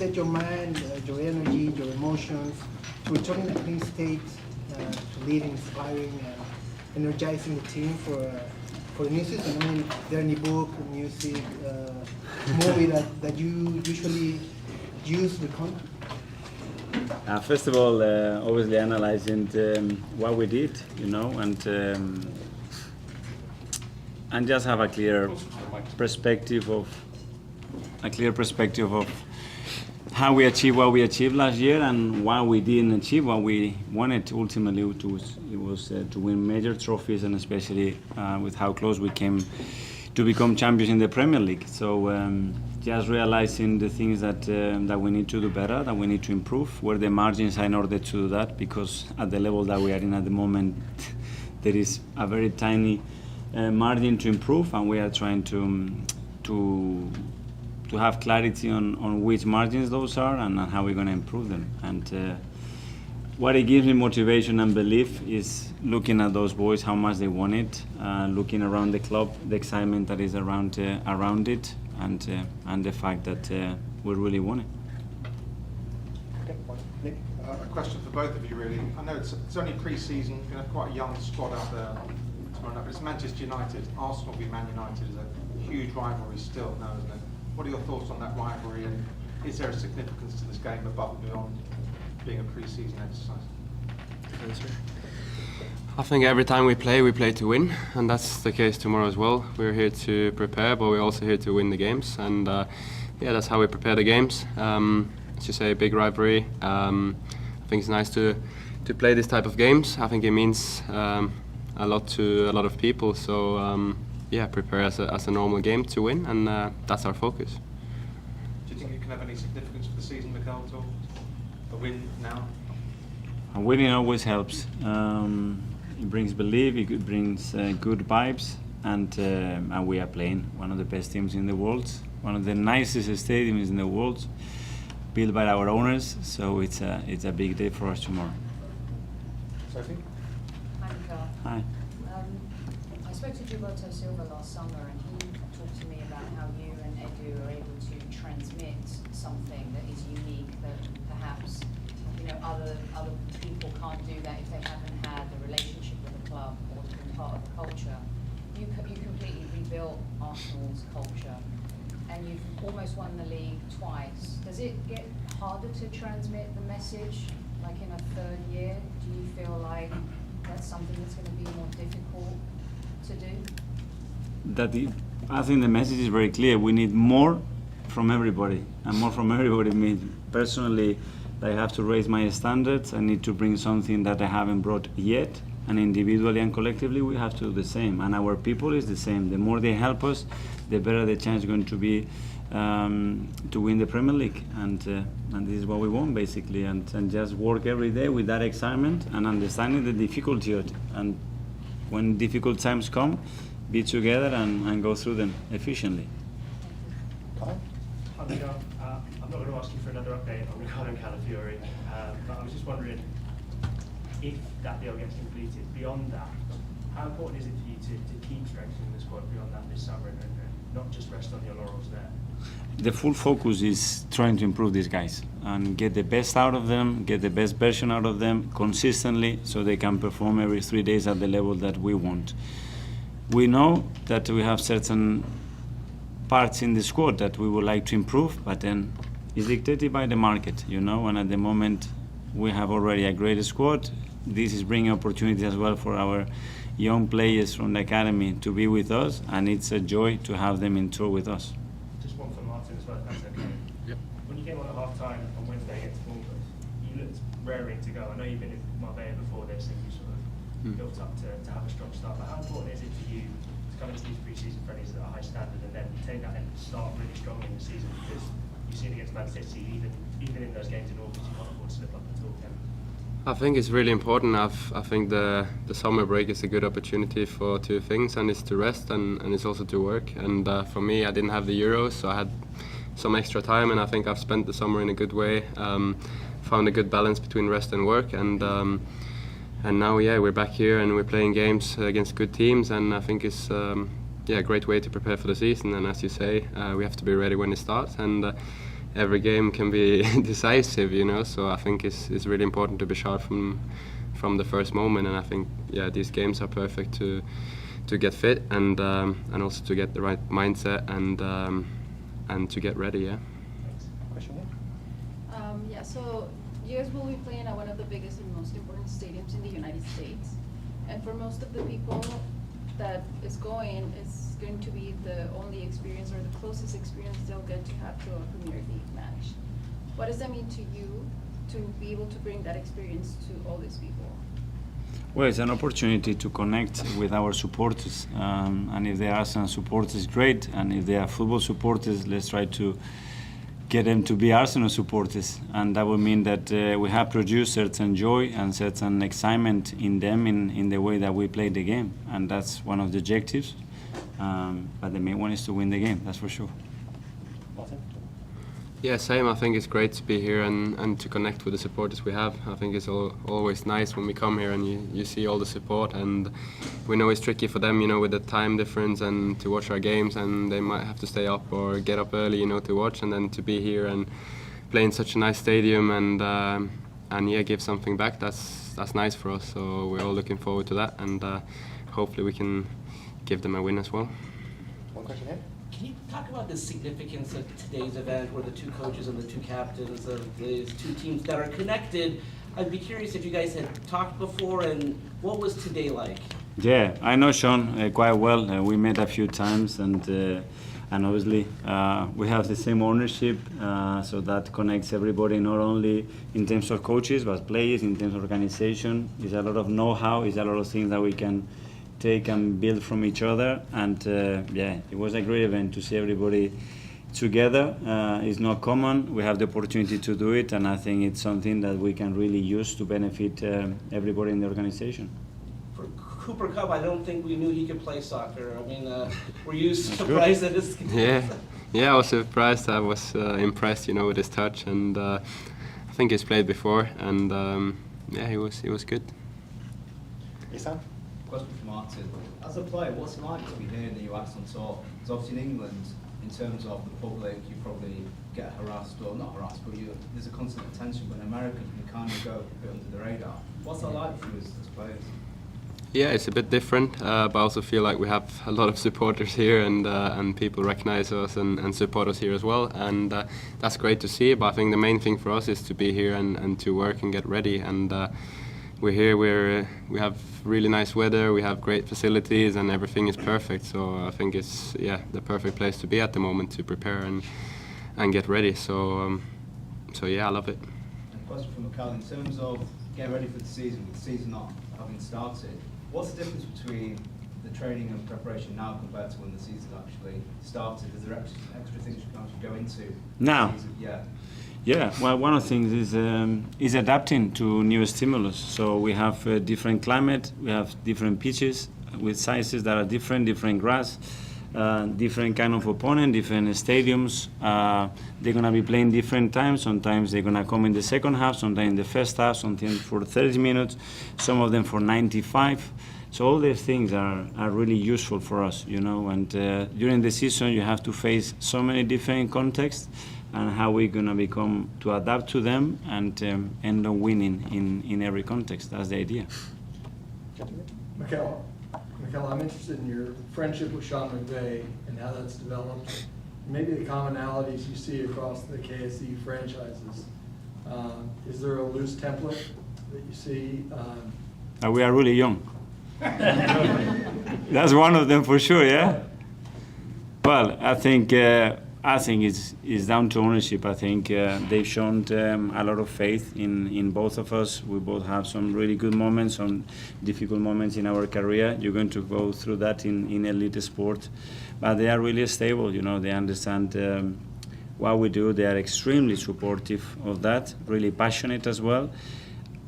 set your mind, your energy, your emotions to return in a clean state, to lead, inspiring, and energizing the team for the new season? I mean, is there any book, music, movie that you usually use with content? First of all, obviously analyzing what we did, and just have a clear perspective of how we achieved what we achieved last year and why we didn't achieve what we wanted ultimately. It was to win major trophies, and especially with how close we came to become champions in the Premier League. So just realizing the things that we need to do better, that we need to improve, where the margins are in order to do that, because at the level that we are in at the moment, there is a very tiny margin to improve, and we are trying to have clarity on which margins those are and how we're going to improve them. And what it gives me motivation and belief is looking at those boys, how much they want it, looking around the club, the excitement that is around it, and the fact that we really want it. Nick, a question for both of you, really. I know it's only pre-season, you have quite a young squad out there tomorrow night, but it's Manchester United. Arsenal v Man United is a huge rivalry still now, isn't it? What are your thoughts on that rivalry, and is there a significance to this game above and beyond being a pre-season exercise? I think every time we play to win, and that's the case tomorrow as well. We're here to prepare, but we're also here to win the games, and that's how we prepare the games. As you say, a big rivalry. I think it's nice to play this type of games. I think it means a lot to a lot of people. So prepare as a normal game to win, and that's our focus. Do you think it can have any significance for the season, Mikel, at all? A win now? A winning always helps. It brings belief, it brings good vibes, and we are playing one of the best teams in the world, one of the nicest stadiums in the world, built by our owners. So it's a big day for us tomorrow. Sophie? Hi, Mikel. Hi. I spoke to Gilberto Silva last summer, and he talked to me about how you and Edu are able to transmit something that is unique, that perhaps other people can't do that if they haven't had a relationship with the club or been part of the culture. You completely rebuilt Arsenal's culture, and you've almost won the league twice. Does it get harder to transmit the message, like in a third year? Do you feel like that's something that's going to be more difficult to do? I think the message is very clear. We need more from everybody, and more from everybody means personally I have to raise my standards. I need to bring something that I haven't brought yet, and individually and collectively we have to do the same, and our people is the same. The more they help us, the better the chance is going to be to win the Premier League, and this is what we want basically, and just work every day with that excitement and understanding the difficulty of it, and when difficult times come, be together and go through them efficiently. Kyle? I'm not going to ask you for another update on Ricardo Calafiori, but I was just wondering if that deal gets completed. Beyond that, how important is it for you to keep strengthening the squad beyond that this summer and not just rest on your laurels there? The full focus is trying to improve these guys and get the best out of them, get the best version out of them consistently, so they can perform every 3 days at the level that we want. We know that we have certain parts in the squad that we would like to improve, but then it's dictated by the market, and at the moment we have already a great squad. This is bringing opportunities as well for our young players from the academy to be with us, and it's a joy to have them in tour with us. Just one for Martin as well, if that's okay. Yep. When you came on at half-time on Wednesday against Bournemouth, you looked raring to go. I know you've been in Marbella before this, and you sort of built up to have a strong start, but how important is it for you to come into these pre-season friendlies at a high standard and then take that and start really strongly in the season? Because you've seen against Man City, even in those games in August, you can't afford to slip up at all. I think it's really important. I think the summer break is a good opportunity for two things, and it's to rest and it's also to work. And for me, I didn't have the Euros, so I had some extra time, and I think I've spent the summer in a good way. Found a good balance between rest and work, and now we're back here and we're playing games against good teams, and I think it's a great way to prepare for the season. And as you say, we have to be ready when it starts, and every game can be decisive, you know. So I think it's really important to be sharp from the first moment, and I think these games are perfect to get fit and also to get the right mindset and to get ready. Yeah. Question here? So you guys will be playing at one of the biggest and most important stadiums in the United States, and for most of the people that is going, it's going to be the only experience or the closest experience they'll get to have to a Premier League match. What does that mean to you to be able to bring that experience to all these people? Well, it's an opportunity to connect with our supporters, and if they are Arsenal supporters, great, and if they are football supporters, let's try to get them to be Arsenal supporters, and that will mean that we have produced certain joy and certain excitement in them in the way that we play the game, and that's one of the objectives. But the main one is to win the game, that's for sure. Martin? Yeah, same. I think it's great to be here and to connect with the supporters we have. I think it's always nice when we come here and you see all the support, and we know it's tricky for them, you know, with the time difference and to watch our games, and they might have to stay up or get up early, you know, to watch, and then to be here and play in such a nice stadium and give something back. That's nice for us. So we're all looking forward to that, and hopefully we can give them a win as well. One question here? Can you talk about the significance of today's event, where the two coaches and the two captains of these two teams that are connected? I'd be curious if you guys had talked before, and what was today like? Yeah, I know Sean quite well. We met a few times, and obviously we have the same ownership, so that connects everybody, not only in terms of coaches, but players, in terms of organization. There's a lot of know-how, there's a lot of things that we can take and build from each other, and it was a great event to see everybody together. It's not common. We have the opportunity to do it, and I think it's something that we can really use to benefit everybody in the organization. For Cooper Cup, I don't think we knew he could play soccer. I mean, were you surprised at his? Yeah, I was surprised. I was impressed, you know, with his touch, and I think he's played before, and he was good. Isan? Question for Martin. As a player, what's it like to be here in the US on tour? Because obviously in England, in terms of the public, you probably get harassed, or not harassed, but there's a constant attention. But in America, you can kind of go a bit under the radar. What's that like for you as players? Yeah, it's a bit different, but I also feel like we have a lot of supporters here, and people recognize us and support us here as well, and that's great to see. But I think the main thing for us is to be here and to work and get ready. And we're here. We have really nice weather. We have great facilities, and everything is perfect. So I think it's the perfect place to be at the moment to prepare and get ready. So I love it. And a question for Mikhail, in terms of getting ready for the season, with the season not having started, what's the difference between the training and preparation now compared to when the season actually started? Is there extra things you can actually go into Now? the season? Yeah. Yeah, well, one of the things is adapting to new stimulus. So we have different climate, we have different pitches with sizes that are different grass, different kind of opponent, different stadiums. They're gonna be playing different times. Sometimes they're gonna come in the second half, sometimes in the first half, sometimes for 30 minutes, some of them for 95. So all these things are really useful for us, you know. And during the season, you have to face so many different contexts, and how we're going to become to adapt to them and end up winning in every context. That's the idea. Mikel, I'm interested in your friendship with Sean McVay and how that's developed. Maybe the commonalities you see across the KSE franchises. Is there a loose template that you see? We are really young. That's one of them for sure, yeah? Well, I think it's down to ownership. I think they've shown a lot of faith in both of us. We both have some really good moments, some difficult moments in our career. You're going to go through that in elite sport. But they are really stable, you know. They understand what we do. They are extremely supportive of that, really passionate as well.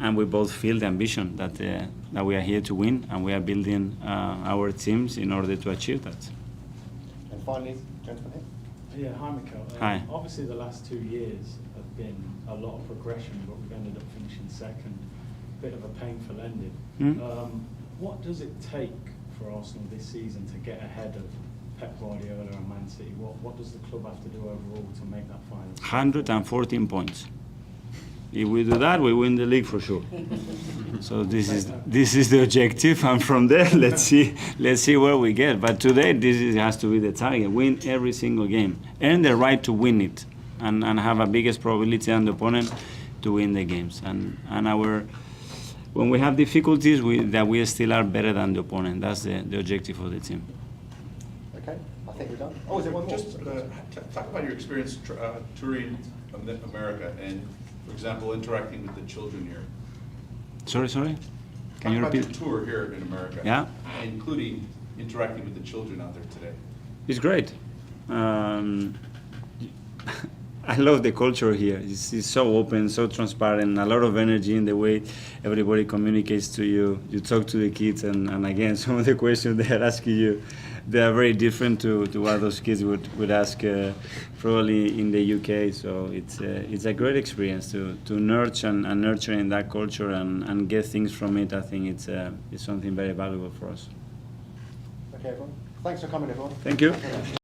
And we both feel the ambition that we are here to win, and we are building our teams in order to achieve that. And finally, gentlemen here. Yeah, hi Mikel. Hi. Obviously the last 2 years have been a lot of progression, but we've ended up finishing second. Bit of a painful ending. What does it take for Arsenal this season to get ahead of Pep Guardiola and Man City, what does the club have to do overall to make that final? 114 points. If we do that, we win the league for sure. So this is the objective, and from there, let's see where we get. But today, has to be the target: win every single game, earn the right to win it, and have a biggest probability than the opponent to win the games. And when we have difficulties, we still are better than the opponent. That's the objective of the team. Okay, I think we're done. Oh, is there one more? Just talk about your experience touring America and, for example, interacting with the children here. Sorry? Can you Talk repeat? about your tour here in America. Yeah. Including interacting with the children out there today. It's great. I love the culture here. It's so open, so transparent, a lot of energy in the way everybody communicates to you. You talk to the kids, and again, some of the questions they are asking you, they are very different to what those kids would ask probably in the UK. So it's a great experience to nurture and nurture in that culture and get things from it. I think it's something very valuable for us. Okay, everyone. Thanks for coming, everyone. Thank you.